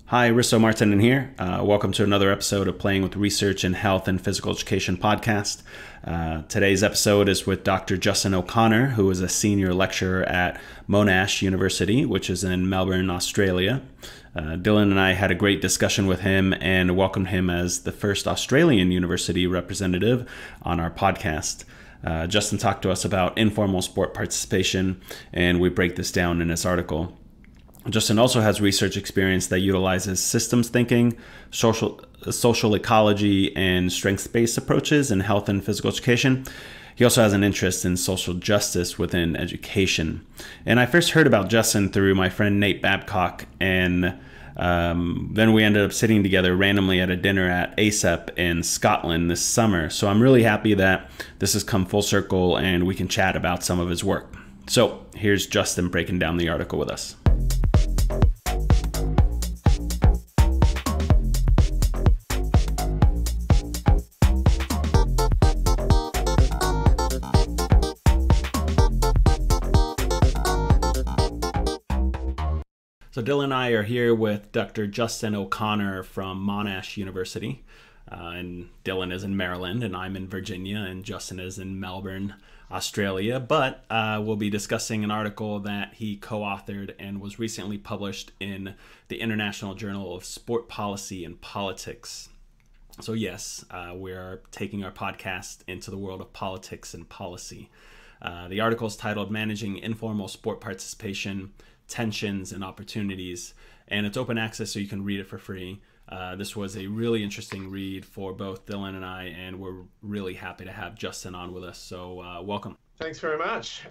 Hi, Risto Martin here. Welcome to another episode of Playing with Research in Health and Physical Education podcast. Today's episode is with Dr. Justen O'Connor, who is a senior lecturer at Monash University, which is in Melbourne, Australia. Dillon and I had a great discussion with him and welcomed him as the first Australian university representative on our podcast. Justen talked to us about informal sport participation, and we break this down in his article. Justen also has research experience that utilizes systems thinking, social ecology, and strengths-based approaches in health and physical education. He also has an interest in social justice within education. And I first heard about Justen through my friend Nate Babcock, and then we ended up sitting together randomly at a dinner at ASEP in Scotland this summer. So I'm really happy that this has come full circle and we can chat about some of his work. So here's Justen breaking down the article with us. So Dillon and I are here with Dr. Justen O'Connor from Monash University. And Dillon is in Maryland, and I'm in Virginia, and Justen is in Melbourne, Australia. But we'll be discussing an article that he co-authored and was recently published in the International Journal of Sport Policy and Politics. So yes, we are taking our podcast into the world of politics and policy. The article is titled Managing Informal Sport Participation, Tensions and Opportunities, and it's open access so you can read it for free. This was a really interesting read for both Dillon and I, and we're really happy to have Justen on with us. So welcome. Thanks very much.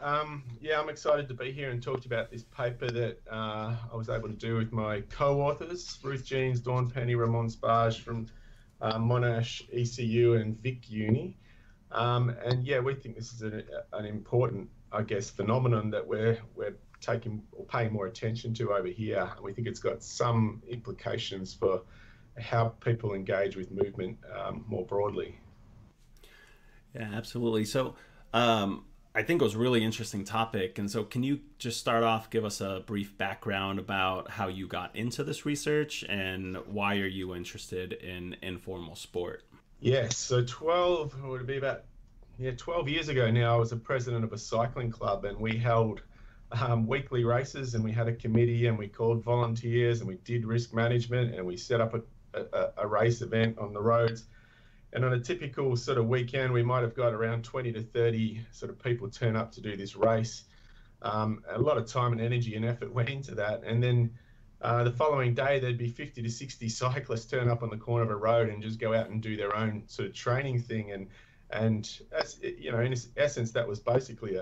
Yeah, I'm excited to be here and talk to you about this paper that I was able to do with my co-authors, Ruth Jeans, Dawn Penney, Ramon Spaaij from Monash ECU and Vic Uni. And yeah, we think this is an important, I guess, phenomenon that we're taking or paying more attention to over here. And we think it's got some implications for how people engage with movement more broadly. Yeah, absolutely. So I think it was a really interesting topic. And so can you just start off, give us a brief background about how you got into this research and why are you interested in informal sport? Yes, so 12 years ago now, I was a president of a cycling club, and we held weekly races, and we had a committee, and we called volunteers, and we did risk management, and we set up a race event on the roads. And on a typical sort of weekend, we might have got around 20 to 30 sort of people turn up to do this race. A lot of time and energy and effort went into that. And then the following day, there'd be 50 to 60 cyclists turn up on the corner of a road and just go out and do their own sort of training thing. And as, you know, in essence, that was basically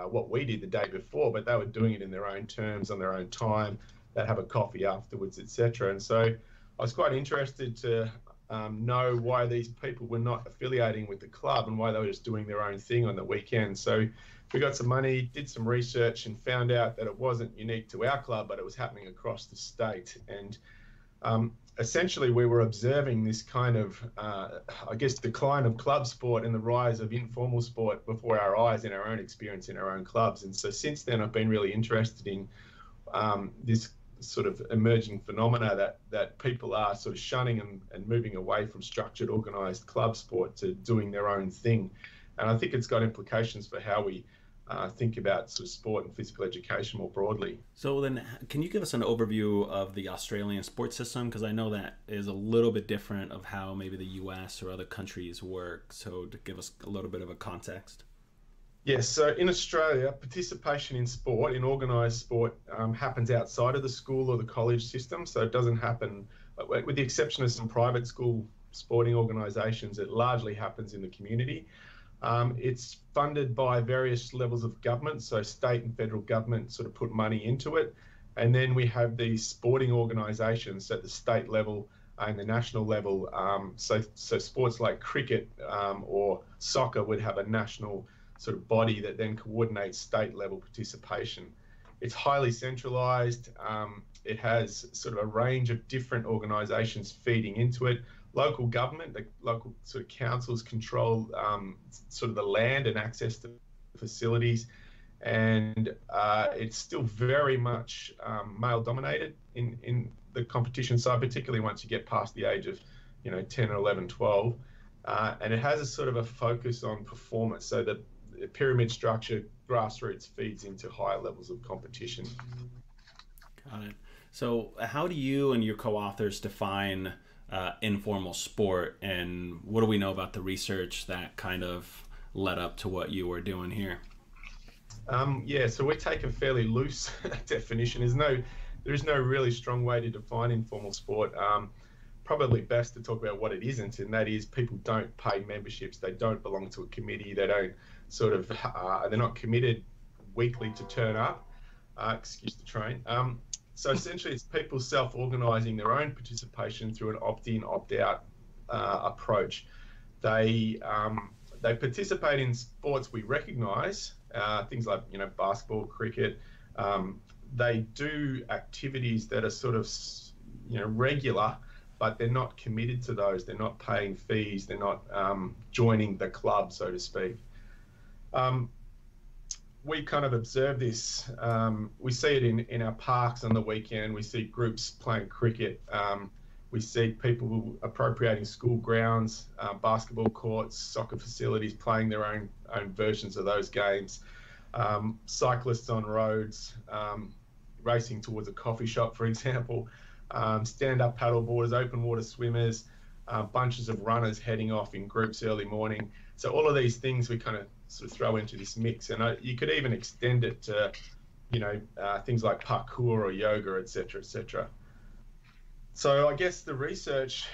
what we did the day before, but they were doing it in their own terms, on their own time. They'd have a coffee afterwards, etc. And so I was quite interested to know why these people were not affiliating with the club and why they were just doing their own thing on the weekend. So we got some money, did some research, and found out that it wasn't unique to our club, but it was happening across the state. And essentially, we were observing this kind of, I guess, decline of club sport and the rise of informal sport before our eyes in our own experience in our own clubs. And so since then, I've been really interested in this sort of emerging phenomena that people are sort of shunning and moving away from structured, organised club sport to doing their own thing. And I think it's got implications for how we think about sort of sport and physical education more broadly. So then, can you give us an overview of the Australian sports system? Because I know that is a little bit different of how maybe the US or other countries work. So to give us a little bit of a context. Yes, so in Australia, participation in sport, in organised sport, happens outside of the school or the college system. So it doesn't happen, with the exception of some private school sporting organisations. It largely happens in the community. It's funded by various levels of government, so state and federal government sort of put money into it. And then we have these sporting organisations at the state level and the national level. So sports like cricket or soccer would have a national sort of body that then coordinates state level participation. It's highly centralised. It has sort of a range of different organisations feeding into it. Local government, the local sort of councils control sort of the land and access to facilities, and it's still very much male dominated in the competition side, particularly once you get past the age of 10 or 11, 12, and it has a sort of a focus on performance, so that the pyramid structure, grassroots, feeds into higher levels of competition. Got it. So how do you and your co-authors define informal sport, and what do we know about the research that kind of led up to what you were doing here? Yeah, so we take a fairly loose definition. There is no really strong way to define informal sport. Probably best to talk about what it isn't, and that is people don't pay memberships, they don't belong to a committee, they don't sort of, they're not committed weekly to turn up. Excuse the train. So essentially, it's people self-organising their own participation through an opt-in, opt-out approach. They participate in sports we recognise, things like basketball, cricket. They do activities that are sort of regular, but they're not committed to those. They're not paying fees. They're not joining the club, so to speak. We kind of observe this. We see it in our parks on the weekend. We see groups playing cricket. We see people appropriating school grounds, basketball courts, soccer facilities, playing their own versions of those games. Cyclists on roads, racing towards a coffee shop, for example. Stand-up paddleboarders, open water swimmers, bunches of runners heading off in groups early morning. So all of these things we kind of sort of throw into this mix, and you could even extend it to, things like parkour or yoga, etc., etc. So I guess the research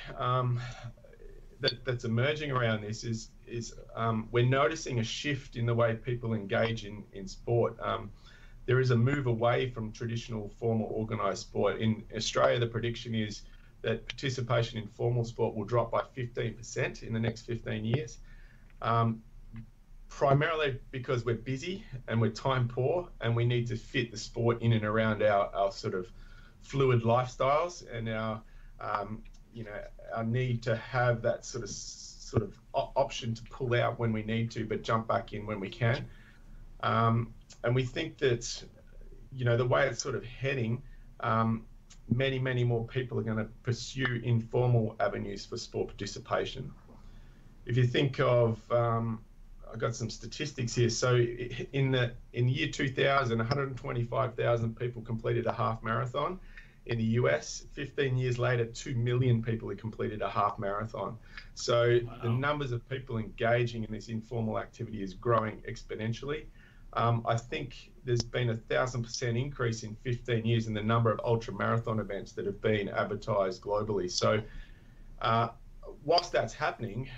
that's emerging around this is we're noticing a shift in the way people engage in sport. There is a move away from traditional formal organised sport. In Australia, the prediction is that participation in formal sport will drop by 15% in the next 15 years. Primarily because we're busy and we're time poor, and we need to fit the sport in and around our sort of fluid lifestyles and our need to have that sort of option to pull out when we need to, but jump back in when we can. And we think that the way it's sort of heading, many more people are going to pursue informal avenues for sport participation. If you think of I've got some statistics here. So in the year 2000, 125,000 people completed a half marathon in the US. 15 years later, 2 million people had completed a half marathon. So wow. The numbers of people engaging in this informal activity is growing exponentially. I think there's been 1,000% increase in 15 years in the number of ultra marathon events that have been advertised globally. So whilst that's happening,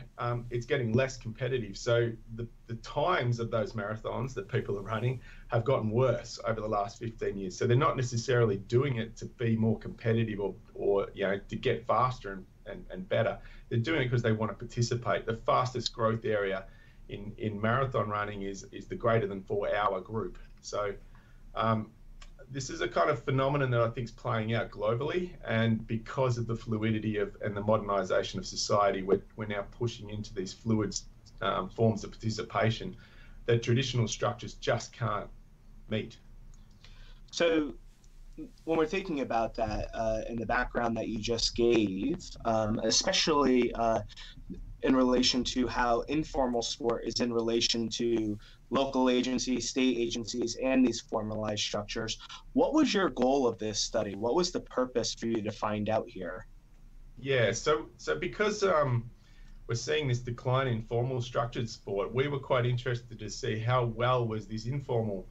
it's getting less competitive. So the times of those marathons that people are running have gotten worse over the last 15 years. So they're not necessarily doing it to be more competitive or to get faster and better. They're doing it because they want to participate. The fastest growth area in marathon running is the greater than 4-hour group. So this is a kind of phenomenon that I think is playing out globally, and because of the fluidity and the modernisation of society, we're now pushing into these fluid forms of participation that traditional structures just can't meet. So when we're thinking about that in the background that you just gave, especially in relation to how informal sport is in relation to local agencies, state agencies, and these formalized structures, what was your goal of this study? What was the purpose for you to find out here? Yeah, so because we're seeing this decline in formal structured sport, we were quite interested to see how well was this informal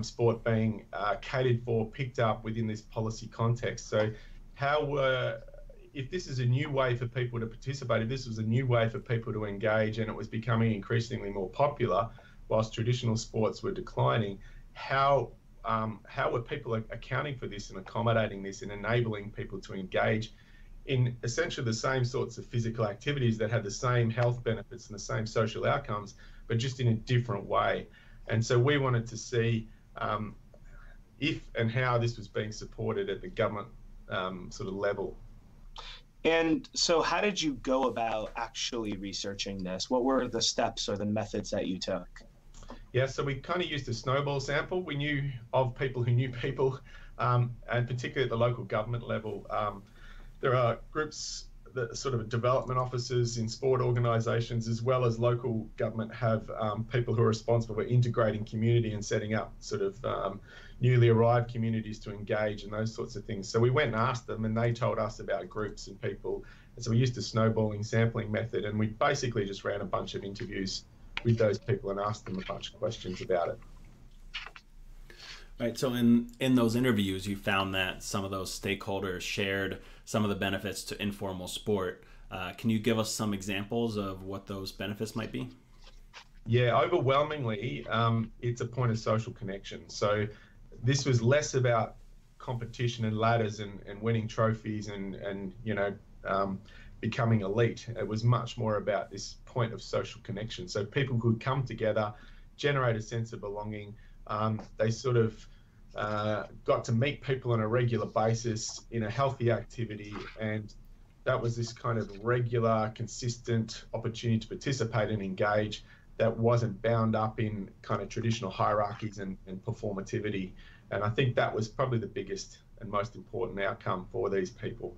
sport being catered for, picked up within this policy context. So how were if this is a new way for people to participate, if this was a new way for people to engage, and it was becoming increasingly more popular, whilst traditional sports were declining, how were people accounting for this and accommodating this and enabling people to engage in essentially the same sorts of physical activities that had the same health benefits and the same social outcomes, but just in a different way? And so we wanted to see if and how this was being supported at the government sort of level. And so how did you go about actually researching this? What were the steps or the methods that you took? Yeah, so we kind of used a snowball sample. We knew of people who knew people, and particularly at the local government level. There are groups, that sort of development officers in sport organisations, as well as local government, have people who are responsible for integrating community and setting up sort of newly arrived communities to engage and those sorts of things. So we went and asked them, and they told us about groups and people. And so we used a snowballing sampling method, and we basically just ran a bunch of interviews with those people and asked them a bunch of questions about it. Right. So in those interviews, you found that some of those stakeholders shared some of the benefits to informal sport. Can you give us some examples of what those benefits might be? Yeah, overwhelmingly, it's a point of social connection. So this was less about competition and ladders and winning trophies and becoming elite. It was much more about this point of social connection. So people could come together, generate a sense of belonging. They sort of got to meet people on a regular basis in a healthy activity, and that was this kind of regular, consistent opportunity to participate and engage that wasn't bound up in kind of traditional hierarchies and performativity. And I think that was probably the biggest and most important outcome for these people.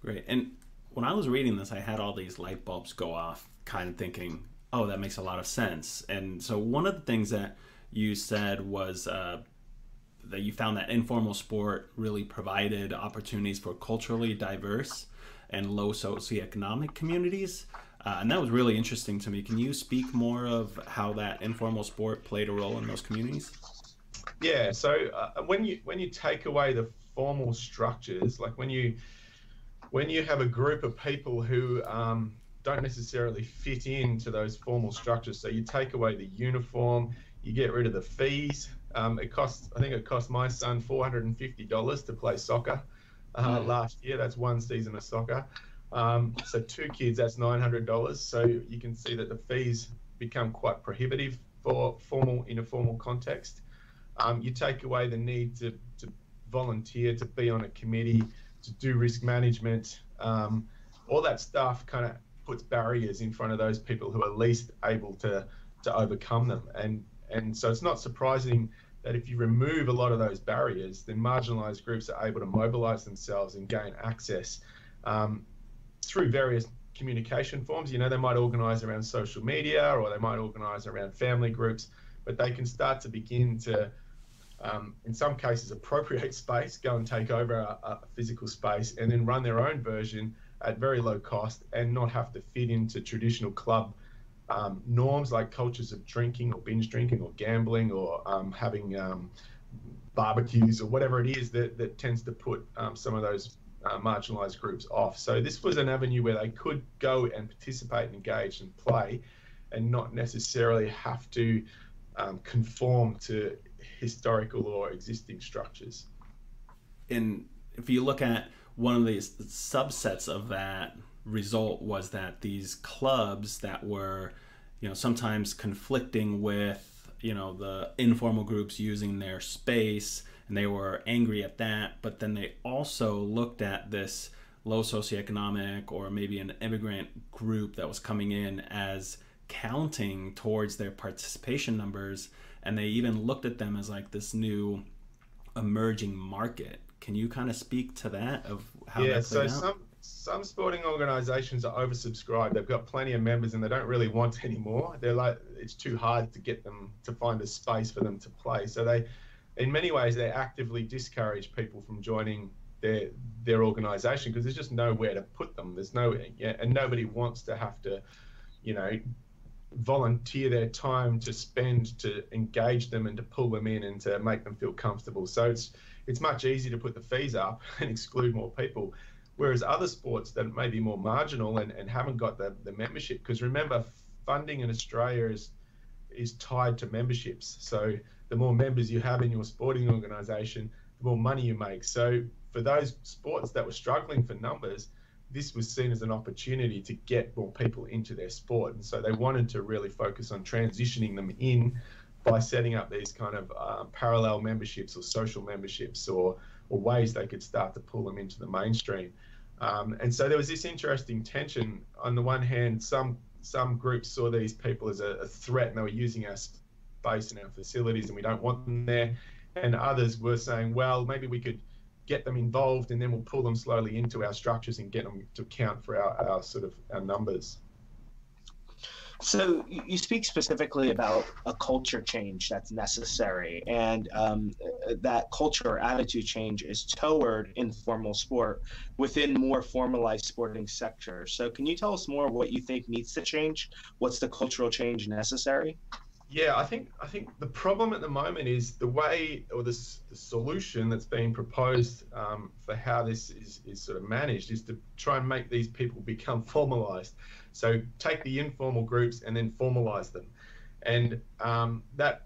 Great. And when I was reading this, I had all these light bulbs go off, kind of thinking, oh, that makes a lot of sense. And so one of the things that you said was that you found that informal sport really provided opportunities for culturally diverse and low socioeconomic communities. And that was really interesting to me. Can you speak more of how that informal sport played a role in those communities? Yeah, so when you take away the formal structures, like when you have a group of people who don't necessarily fit into those formal structures, so you take away the uniform, you get rid of the fees. I think it cost my son $450 to play soccer last year. That's one season of soccer. So two kids, that's $900. So you can see that the fees become quite prohibitive for formal, in a formal context. You take away the need to volunteer, to be on a committee, to do risk management. All that stuff kind of puts barriers in front of those people who are least able to overcome them. And so it's not surprising that if you remove a lot of those barriers, then marginalised groups are able to mobilise themselves and gain access through various communication forms. You know, they might organise around social media, or they might organise around family groups, but they can start to begin to, in some cases, appropriate space, go and take over a physical space, and then run their own version at very low cost and not have to fit into traditional club norms like cultures of drinking or binge drinking or gambling or having barbecues or whatever it is that tends to put some of those marginalised groups off. So this was an avenue where they could go and participate and engage and play and not necessarily have to conform to historical or existing structures. And if you look at one of these subsets of that result was that these clubs that were, sometimes conflicting with, the informal groups using their space, and they were angry at that, but then they also looked at this low socioeconomic or maybe an immigrant group that was coming in as counting towards their participation numbers, and they even looked at them as like this new emerging market. Can you kind of speak to that, of how that played out? Some sporting organisations are oversubscribed. They've got plenty of members and they don't really want any more. They're like, it's too hard to get them to find a space for them to play. So they, in many ways, they actively discourage people from joining their organisation because there's just nowhere to put them. There's and nobody wants to have to, volunteer their time to spend to engage them and to pull them in and to make them feel comfortable. So it's much easier to put the fees up and exclude more people. Whereas other sports that may be more marginal and haven't got the membership, because remember, funding in Australia is tied to memberships. So the more members you have in your sporting organisation, the more money you make. So for those sports that were struggling for numbers, this was seen as an opportunity to get more people into their sport. And so they wanted to really focus on transitioning them in by setting up these kind of parallel memberships or social memberships or ways they could start to pull them into the mainstream. And so there was this interesting tension. On the one hand, some groups saw these people as a threat, and they were using our space and our facilities, and we don't want them there. And others were saying, well, maybe we could get them involved, and then we'll pull them slowly into our structures and get them to account for our numbers. So you speak specifically about a culture change that's necessary, and that culture or attitude change is toward informal sport within more formalized sporting sectors. So can you tell us more what you think needs to change? What's the cultural change necessary? Yeah, I think the problem at the moment is the way, or the solution that's being proposed for how this is sort of managed, is to try and make these people become formalized. So take the informal groups and then formalize them, and that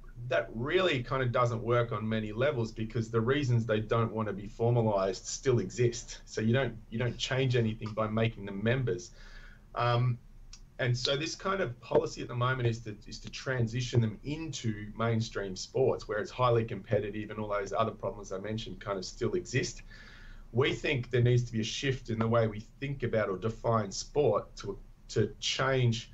really kind of doesn't work on many levels, because the reasons they don't want to be formalized still exist. So you don't change anything by making them members. And so this kind of policy at the moment is to transition them into mainstream sports, where it's highly competitive and all those other problems I mentioned kind of still exist. We think there needs to be a shift in the way we think about or define sport to change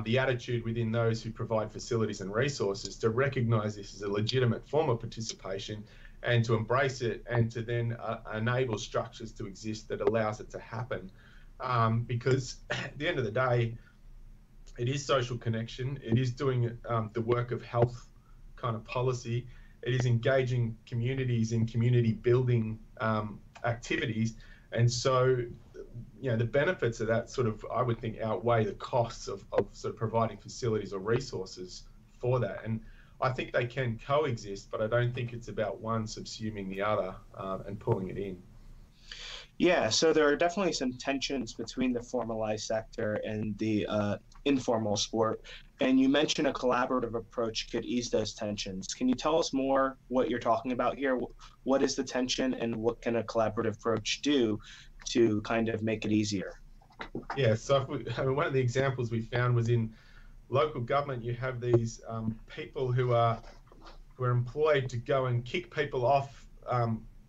the attitude within those who provide facilities and resources, to recognise this as a legitimate form of participation and to embrace it, and to then enable structures to exist that allows it to happen. Because at the end of the day, it is social connection. It is doing the work of health kind of policy. It is engaging communities in community building activities. And so, the benefits of that sort of, I would think, outweigh the costs of sort of providing facilities or resources for that. And I think they can coexist, but I don't think it's about one subsuming the other and pulling it in. Yeah, so there are definitely some tensions between the formalized sector and the informal sport. And you mentioned a collaborative approach could ease those tensions. Can you tell us more what you're talking about here? What is the tension, and what can a collaborative approach do to kind of make it easier? Yeah, so one of the examples we found was in local government. You have these people who are employed to go and kick people off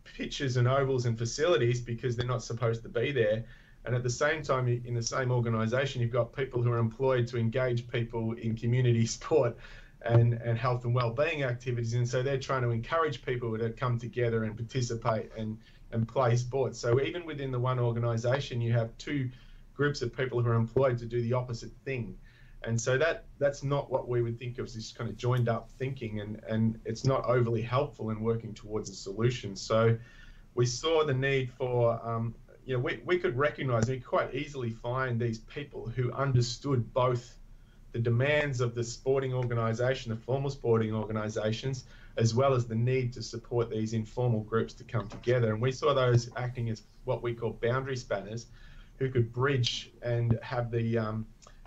pitches and ovals and facilities because they're not supposed to be there. And at the same time, in the same organisation, you've got people who are employed to engage people in community sport and health and well-being activities. And so they're trying to encourage people to come together and participate and play sports. So even within the one organisation, you have two groups of people who are employed to do the opposite thing. And so that's not what we would think of as this kind of joined up thinking, and it's not overly helpful in working towards a solution. So we saw the need for, we could recognise, we could quite easily find these people who understood both the demands of the sporting organisation, the formal sporting organisations, as well as the need to support these informal groups to come together. And we saw those acting as what we call boundary spanners, who could bridge and have the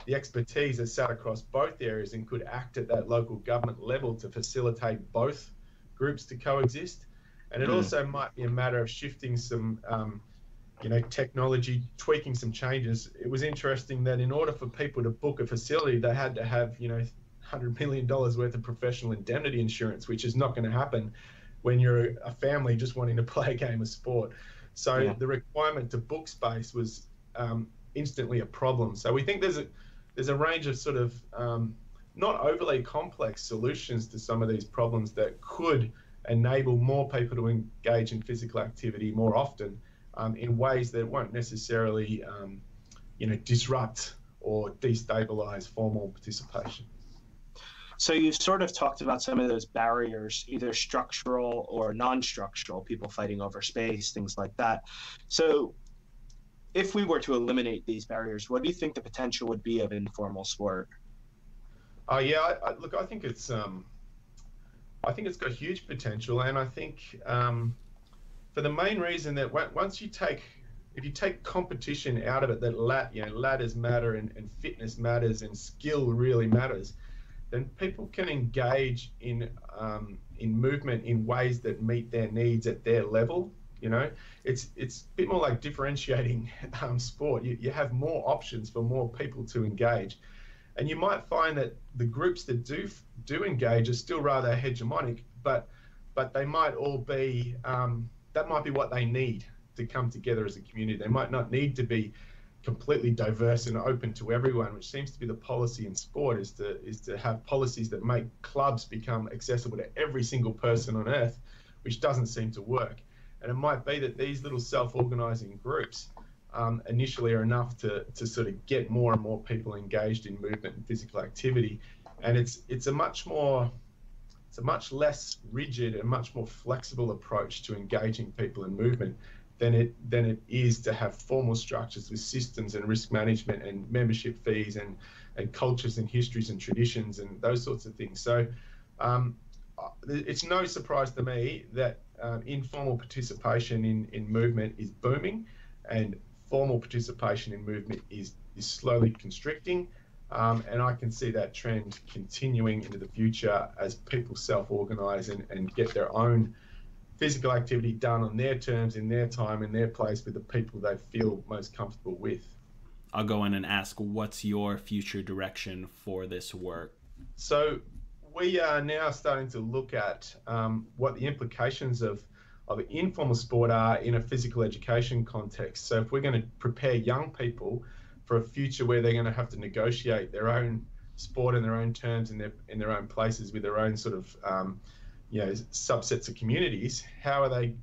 expertise that sat across both areas and could act at that local government level to facilitate both groups to coexist. And it also might be a matter of shifting some, technology, tweaking some changes. It was interesting that in order for people to book a facility, they had to have, $100 million worth of professional indemnity insurance, which is not going to happen when you're a family just wanting to play a game of sport. So the requirement to book space was instantly a problem. So we think there's a range of sort of not overly complex solutions to some of these problems that could enable more people to engage in physical activity more often in ways that won't necessarily disrupt or destabilize formal participation. So you sort of talked about some of those barriers, either structural or non-structural, people fighting over space, things like that. So if we were to eliminate these barriers, what do you think the potential would be of informal sport? I think it's got huge potential, and I think for the main reason that once you take, if you take competition out of it, that ladders matter and fitness matters and skill really matters, then people can engage in movement in ways that meet their needs at their level. You know, it's a bit more like differentiating sport. You have more options for more people to engage, and you might find that the groups that do engage are still rather hegemonic, but they might all be that might be what they need to come together as a community. They might not need to be completely diverse and open to everyone, which seems to be the policy in sport, is to have policies that make clubs become accessible to every single person on earth, which doesn't seem to work. And it might be that these little self-organizing groups initially are enough to sort of get more and more people engaged in movement and physical activity. And it's a much less rigid and much more flexible approach to engaging people in movement than it is to have formal structures with systems and risk management and membership fees and cultures and histories and traditions and those sorts of things. So it's no surprise to me that informal participation in movement is booming, and formal participation in movement is slowly constricting. And I can see that trend continuing into the future as people self-organise and get their own physical activity done on their terms, in their time, in their place, with the people they feel most comfortable with. I'll go in and ask, what's your future direction for this work? So we are now starting to look at what the implications of informal sport are in a physical education context. So if we're going to prepare young people for a future where they're going to have to negotiate their own sport in their own terms, in their own places, with their own sort of subsets of communities,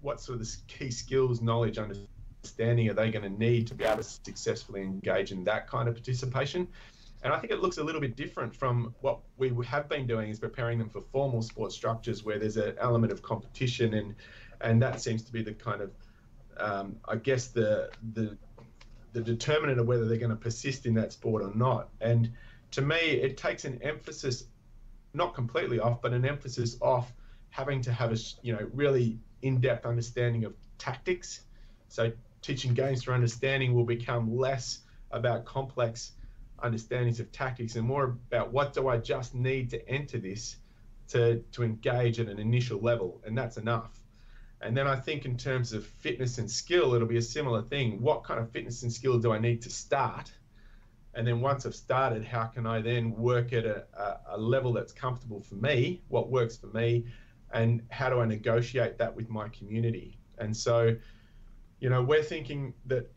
what sort of the key skills, knowledge, understanding are they going to need to be able to successfully engage in that kind of participation? And I think it looks a little bit different from what we have been doing, is preparing them for formal sport structures where there's an element of competition, and that seems to be the kind of I guess the determinant of whether they're going to persist in that sport or not. And to me, it takes an emphasis, not completely off, but an emphasis off having to have a really in-depth understanding of tactics. So teaching games for understanding will become less about complex understandings of tactics and more about what do I just need to enter this to engage at an initial level, and that's enough. And then I think in terms of fitness and skill, it'll be a similar thing. What kind of fitness and skill do I need to start? And then once I've started, how can I then work at a level that's comfortable for me, what works for me, and how do I negotiate that with my community? And so, we're thinking that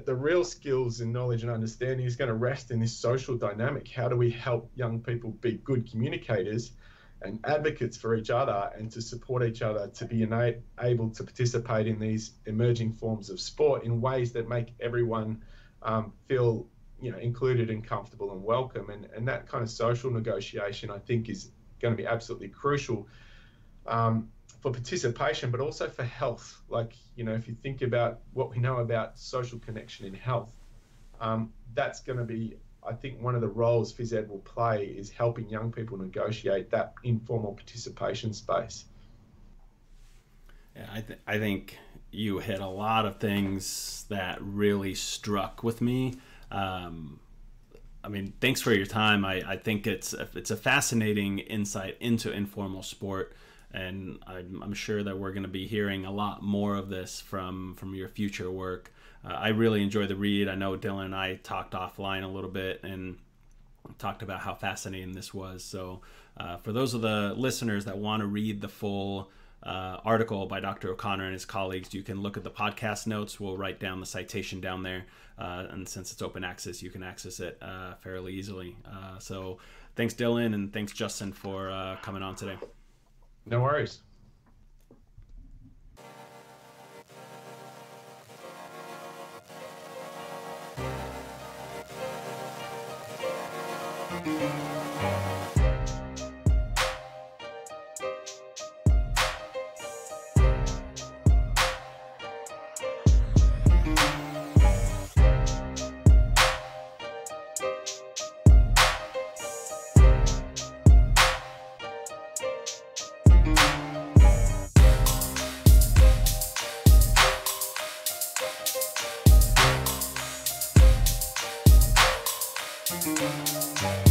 the real skills and knowledge and understanding is going to rest in this social dynamic. How do we help young people be good communicators and advocates for each other, and to support each other to be able to participate in these emerging forms of sport in ways that make everyone feel included and comfortable and welcome. And that kind of social negotiation, I think, is going to be absolutely crucial for participation, but also for health. Like, if you think about what we know about social connection in health, that's going to be, I think, one of the roles phys ed will play, is helping young people negotiate that informal participation space. Yeah, I think you hit a lot of things that really struck with me. Thanks for your time. I think it's a fascinating insight into informal sport, and I'm sure that we're going to be hearing a lot more of this from your future work. I really enjoyed the read. I know Dillon and I talked offline a little bit and talked about how fascinating this was. So for those of the listeners that want to read the full article by Dr. O'Connor and his colleagues, you can look at the podcast notes. We'll write down the citation down there. And since it's open access, you can access it fairly easily. So thanks, Dillon, and thanks, Justin, for coming on today. No worries. Bye.